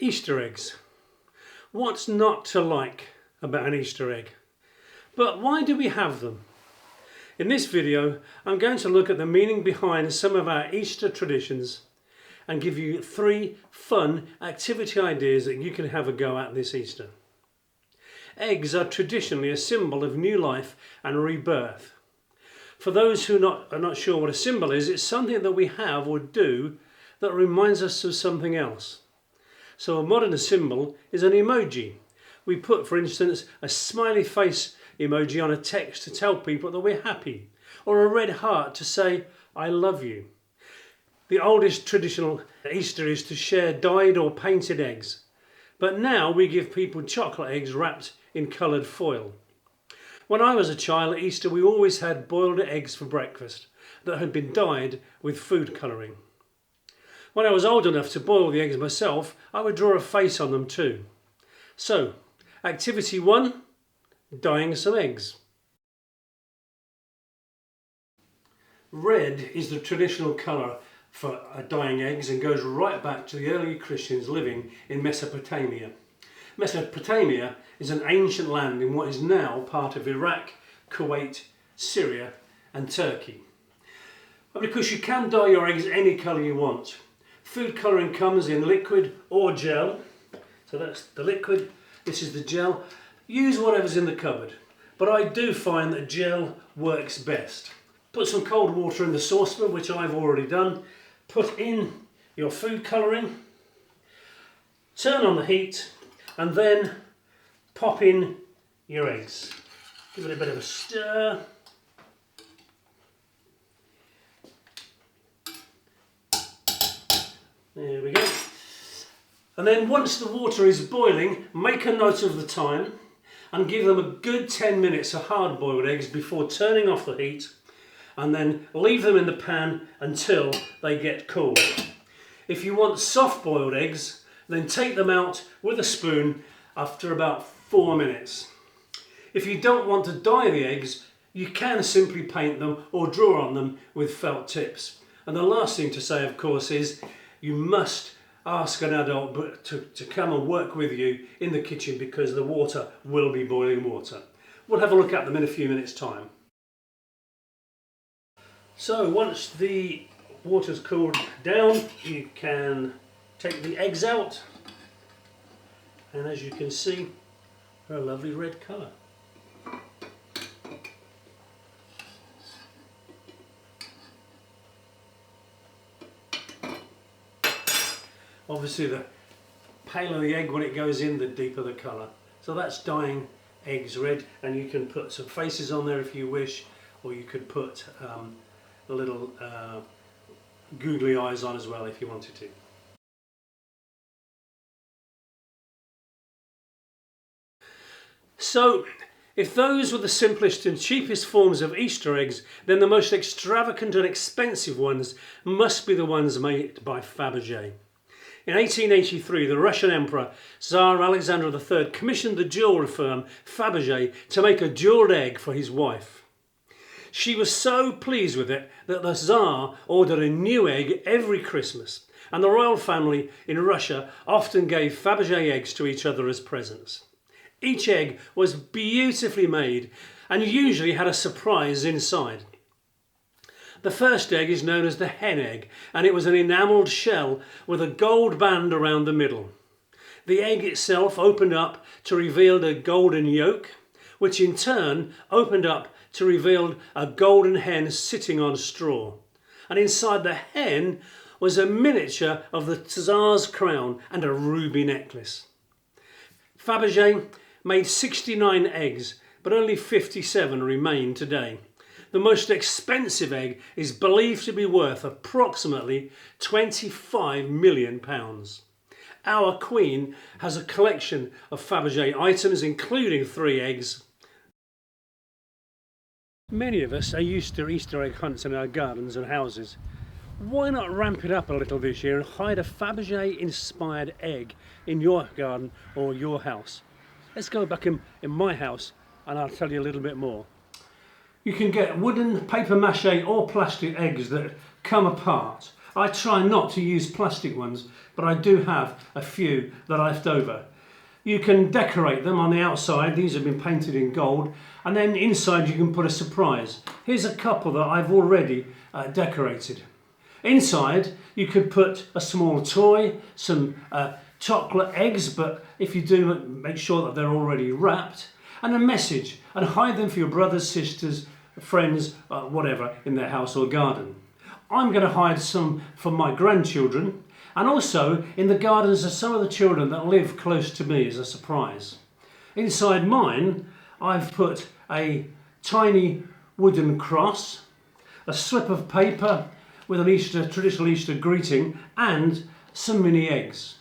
Easter eggs. What's not to like about an Easter egg? But why do we have them? In this video, I'm going to look at the meaning behind some of our Easter traditions and give you 3 fun activity ideas that you can have a go at this Easter. Eggs are traditionally a symbol of new life and rebirth. For those who are not sure what a symbol is, it's something that we have or do that reminds us of something else. So a modern symbol is an emoji. We put, for instance, a smiley face emoji on a text to tell people that we're happy, or a red heart to say, I love you. The oldest traditional Easter is to share dyed or painted eggs, but now we give people chocolate eggs wrapped in coloured foil. When I was a child at Easter, we always had boiled eggs for breakfast that had been dyed with food colouring. When I was old enough to boil the eggs myself, I would draw a face on them too. So, activity 1, dyeing some eggs. Red is the traditional colour for dyeing eggs and goes right back to the early Christians living in Mesopotamia. Mesopotamia is an ancient land in what is now part of Iraq, Kuwait, Syria and Turkey. But because you can dye your eggs any colour you want. Food colouring comes in liquid or gel. So that's the liquid, this is the gel. Use whatever's in the cupboard. But I do find that gel works best. Put some cold water in the saucepan, which I've already done. Put in your food colouring. Turn on the heat and then pop in your eggs. Give it a bit of a stir. There we go. And then once the water is boiling, make a note of the time and give them a good 10 minutes of hard-boiled eggs before turning off the heat, and then leave them in the pan until they get cool. If you want soft-boiled eggs, then take them out with a spoon after about 4 minutes. If you don't want to dye the eggs, you can simply paint them or draw on them with felt tips. And the last thing to say, of course, is you must ask an adult to come and work with you in the kitchen because the water will be boiling water. We'll have a look at them in a few minutes' time. So once the water's cooled down, you can take the eggs out, and as you can see, they're a lovely red colour. Obviously the paler the egg when it goes in, the deeper the colour. So that's dyeing eggs red, and you can put some faces on there if you wish, or you could put a little googly eyes on as well if you wanted to. So, if those were the simplest and cheapest forms of Easter eggs, then the most extravagant and expensive ones must be the ones made by Fabergé. In 1883, the Russian Emperor Tsar Alexander III commissioned the jewellery firm Fabergé to make a jewelled egg for his wife. She was so pleased with it that the Tsar ordered a new egg every Christmas, and the royal family in Russia often gave Fabergé eggs to each other as presents. Each egg was beautifully made and usually had a surprise inside. The first egg is known as the hen egg, and it was an enamelled shell with a gold band around the middle. The egg itself opened up to reveal a golden yolk, which in turn opened up to reveal a golden hen sitting on straw. And inside the hen was a miniature of the Tsar's crown and a ruby necklace. Fabergé made 69 eggs, but only 57 remain today. The most expensive egg is believed to be worth approximately £25 million. Our Queen has a collection of Fabergé items, including 3 eggs. Many of us are used to Easter egg hunts in our gardens and houses. Why not ramp it up a little this year and hide a Fabergé inspired egg in your garden or your house? Let's go back in my house and I'll tell you a little bit more. You can get wooden, paper mache or plastic eggs that come apart I try not to use plastic ones, but I do have a few that are left over. You can decorate them on the outside. These have been painted in gold, and then inside you can put a surprise. Here's a couple that I've already decorated. Inside you could put a small toy, some chocolate eggs, but if you do, make sure that they're already wrapped, and a message, and hide them for your brothers, sisters, friends, whatever, in their house or garden. I'm going to hide some for my grandchildren, and also in the gardens of some of the children that live close to me as a surprise. Inside mine, I've put a tiny wooden cross, a slip of paper with an traditional Easter greeting, and some mini eggs.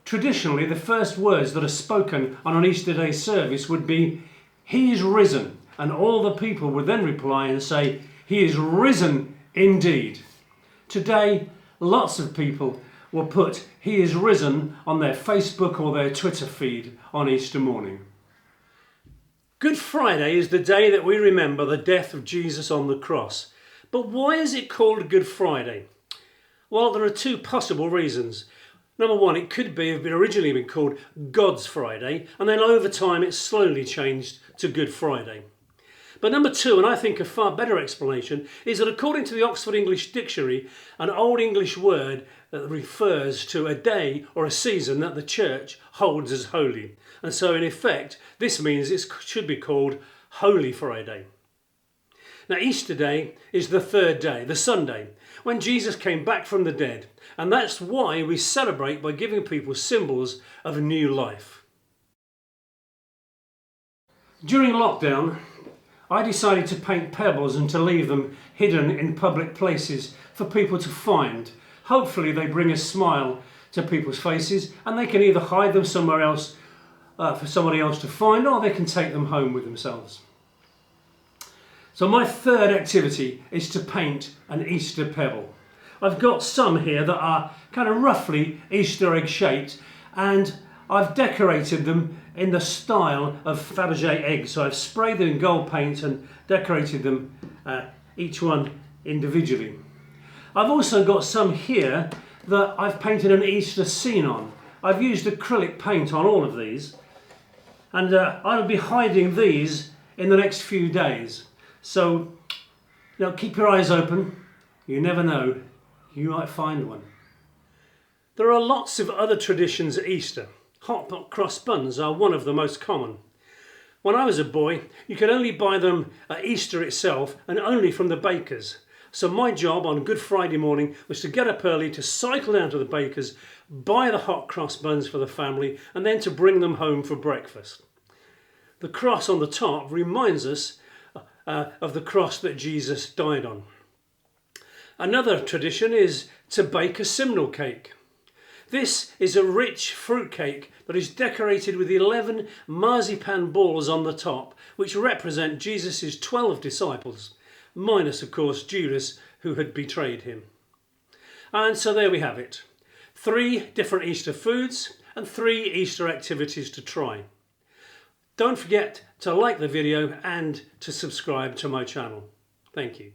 Traditionally, the first words that are spoken on an Easter Day service would be, "He is risen," and all the people would then reply and say, "He is risen indeed." Today, lots of people will put "He is risen" on their Facebook or their Twitter feed on Easter morning. Good Friday is the day that we remember the death of Jesus on the cross. But why is it called Good Friday? Well, there are two possible reasons. Number one, it could have originally been called God's Friday, and then over time it slowly changed to Good Friday. But number two, and I think a far better explanation, is that according to the Oxford English Dictionary, an Old English word that refers to a day or a season that the church holds as holy. And so in effect, this means it should be called Holy Friday. Now, Easter Day is the third day, the Sunday, when Jesus came back from the dead. And that's why we celebrate by giving people symbols of a new life. During lockdown, I decided to paint pebbles and to leave them hidden in public places for people to find. Hopefully they bring a smile to people's faces, and they can either hide them somewhere else for somebody else to find, or they can take them home with themselves. So my third activity is to paint an Easter pebble. I've got some here that are kind of roughly Easter egg shaped, and I've decorated them in the style of Fabergé eggs. So I've sprayed them in gold paint and decorated them, each one individually. I've also got some here that I've painted an Easter scene on. I've used acrylic paint on all of these, and I'll be hiding these in the next few days. So, keep your eyes open. You never know, you might find one. There are lots of other traditions at Easter. Hot cross buns are one of the most common. When I was a boy, you could only buy them at Easter itself and only from the bakers. So my job on Good Friday morning was to get up early, to cycle down to the bakers, buy the hot cross buns for the family, and then to bring them home for breakfast. The cross on the top reminds us of the cross that Jesus died on. Another tradition is to bake a simnel cake. This is a rich fruit cake that is decorated with 11 marzipan balls on the top, which represent Jesus' 12 disciples, minus of course Judas, who had betrayed him. And so there we have it. 3 different Easter foods and 3 Easter activities to try. Don't forget to like the video and to subscribe to my channel. Thank you.